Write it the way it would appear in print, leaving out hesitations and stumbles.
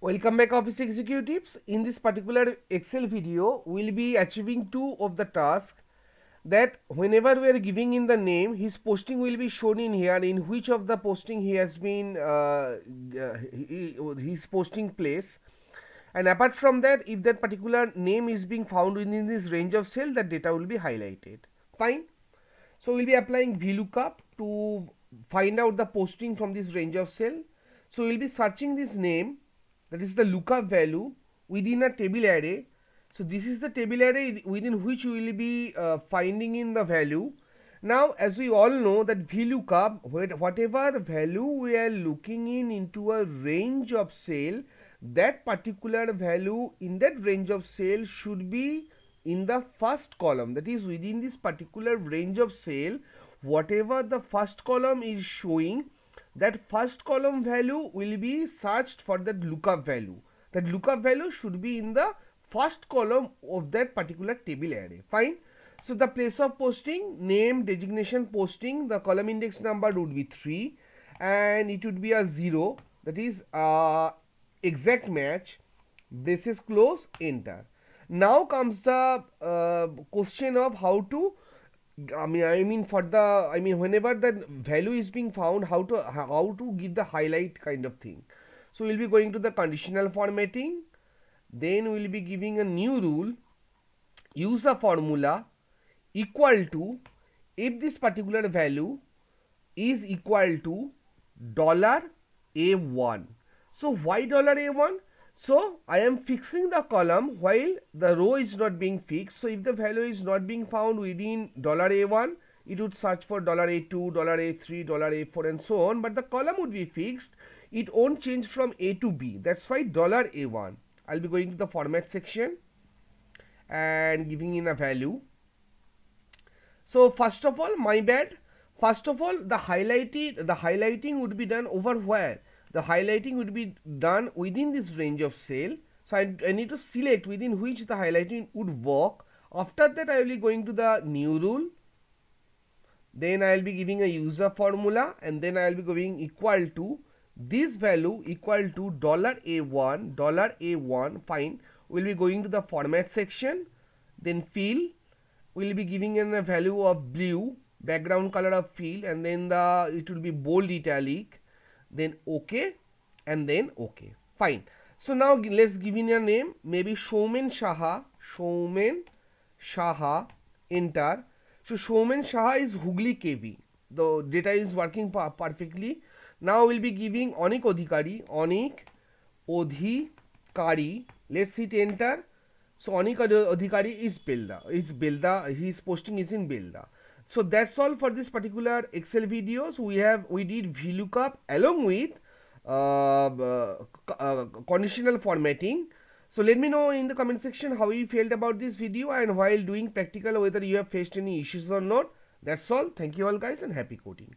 Welcome back, office executives. In this particular Excel video, we'll be achieving two of the tasks, that whenever we are giving in the name, his posting will be shown in here, in which of the posting he has been his posting place. And apart from that, if that particular name is being found within this range of cell, that data will be highlighted. Fine. So we'll be applying Vlookup to find out the posting from this range of cell. So we'll be searching this name, that is the lookup value, within a table array. So this is the table array within which we will be finding in the value. Now, as we all know that Vlookup, whatever value we are looking into a range of cell, that particular value in that range of cell should be in the first column, that is within this particular range of cell, whatever the first column is showing, that first column value will be searched for that lookup value. That lookup value should be in the first column of that particular table array. Fine. So the place of posting, name, designation, posting, the column index number would be 3 and it would be a 0, that is exact match, braces close, enter. Now comes the question of how to whenever the value is being found, how to give the highlight kind of thing. So we'll be going to the conditional formatting, then we'll be giving a new rule, use a formula equal to, if this particular value is equal to $A1. So why $A1? So I am fixing the column while the row is not being fixed. So if the value is not being found within $A1, it would search for $A2, $A3, $A4 and so on, but the column would be fixed. It won't change from A to B. That's why $A1. I'll be going to the format section and giving in a value. So first of all, my bad. First of all, the highlighting would be done over where? The highlighting would be done within this range of cell. So I need to select within which the highlighting would work. After that, I will be going to the new rule. Then I will be giving a user formula, and then I will be going equal to this value equal to $A1. Fine. We'll be going to the format section. Then fill. We'll be giving in a value of blue, background color of field, and then it will be bold italic, then OK, and then OK. Fine. So now let's give in a name, maybe Showman Shaha, enter. So Showman Shaha is Hugli KB. The data is working perfectly. Now we'll be giving Onik Odhikari. Let's hit enter. So Onik Adhikari is Belda. His posting is in Belda. So that's all for this particular Excel video. So we did VLOOKUP along with conditional formatting. So let me know in the comment section how you felt about this video, and while doing practical whether you have faced any issues or not. That's all. Thank you all guys, and happy coding.